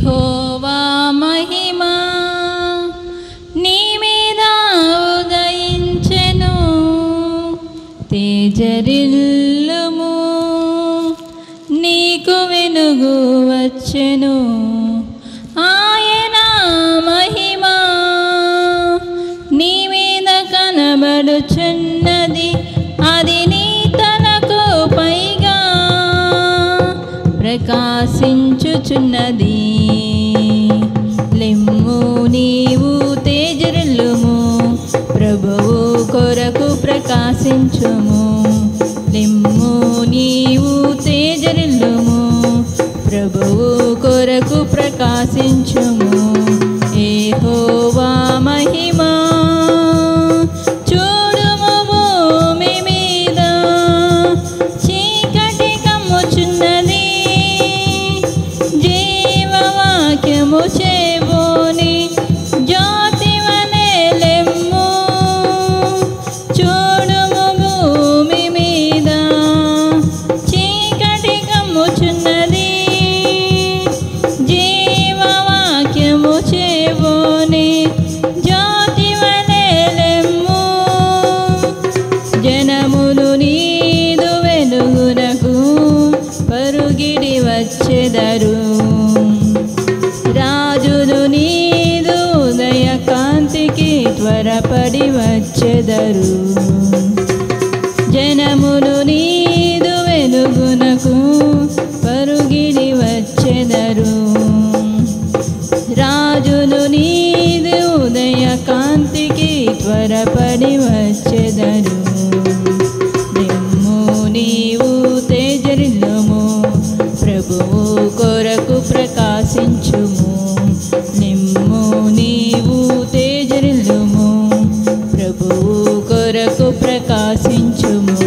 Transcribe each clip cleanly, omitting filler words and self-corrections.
యెహోవా మహిమా నీ మీద ఉదయించెను. తేజరిల్లుము, నీకు వెలుగు వచ్చెను. ఆయన మహిమా నీ మీద కనబడుచున్నది, అది నీ తలకు పైగా ప్రకాశించుచున్నది. లెమ్ము నీవు తేజరిల్లుము, ప్రభువు కొరకు ప్రకాశించుము. లెమ్ము నీవు తేజరిల్లుము, ప్రభువు కొరకు ప్రకాశించుము. యెహోవా మహిమా చూడుము భూమి మీద, చీకటి కమ్ముచున్నది. జీవవాక్యము చేబోని జ్యోతివలె లెమ్ము. చూడుము భూమి మీద, చీకటి కమ్ముచున్నది. జీవవాక్యము చేబోని జ్యోతివలె లెమ్ము. జనములు నీదు వెలుగునకు పరుగిడి వచ్చెదరు. రాజులు నీదు ఉదయ కాంతికి త్వరపడి వచ్చెదరు. జనములు నీదు వెలుగునకు పరుగిడి వచ్చెదరు. రాజులు నీదు ఉదయ కాంతికి త్వరపడి వచ్చెదరు. లెమ్ము నీవు తేజరిల్లుము, ప్రభువు కొరకు ప్రకాశించుము. లెమ్ము నీవు తేజరిల్లుము, ప్రభువు కొరకు ప్రకాశించుము.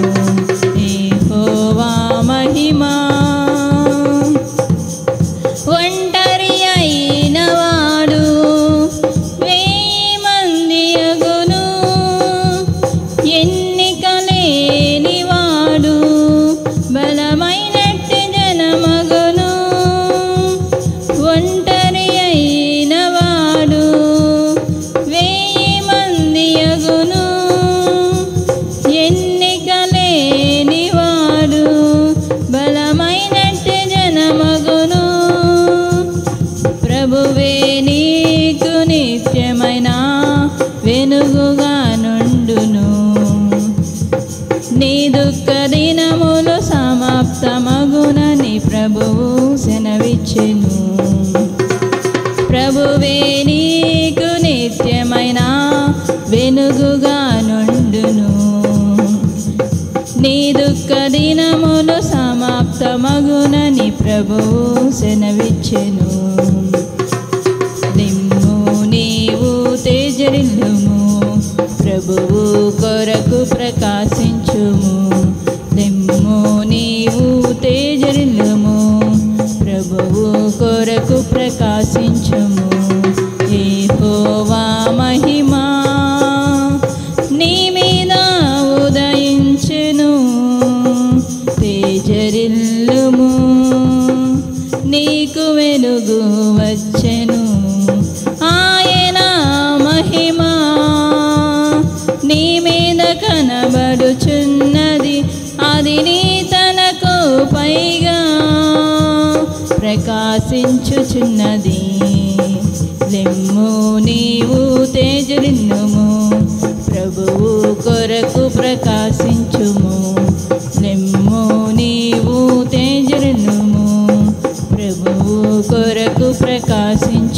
యెహోవా మహిమా ఒంటరి అయిన వాడు 1000 మంది అగును. ఎన్నిక లేని వాడు బలమైనట్టి జనమగును. ఒంటరి అయిన వాడు 1000 మంది అగును. ఎన్నిక లేని వాడు బలమైనట్టి జనమగును. ప్రభువే నీకు నిత్యమైన వెలుగుగా నుండును. నీ దుఃఖ దినములు సమాప్తమగునని ప్రభువు సెలవిచ్చెను. ప్రభువే నీకు నిత్యమైన వెలుగుగా నుండును. నీ దుఃఖ దినములు సమాప్తమగునని ప్రభువు సెలవిచ్చెను. లెమ్ము నీవు తేజరిల్లుము, ప్రభువు కొరకు ప్రకాశించుము. లెమ్ము నీవు తేజరిల్లుము, ప్రభువు కొరకు ప్రకాశించుము. యెహోవా మహిమా నీ మీద ఉదయించెను. తేజరిల్లుము, నీకు వెలుగు వచ్చెను. ఆయన మహిమా నీ మీద కనబడుచున్నది, అది నీ తలకు పైగా ప్రకాశించుచున్నది. లెమ్ము నీవు తేజరిల్లుము, ప్రభువు కొరకు ప్రకాశించుము. లెమ్ము నీవు తేజరిల్లుము, ప్రభువు కొరకు ప్రకాశించు.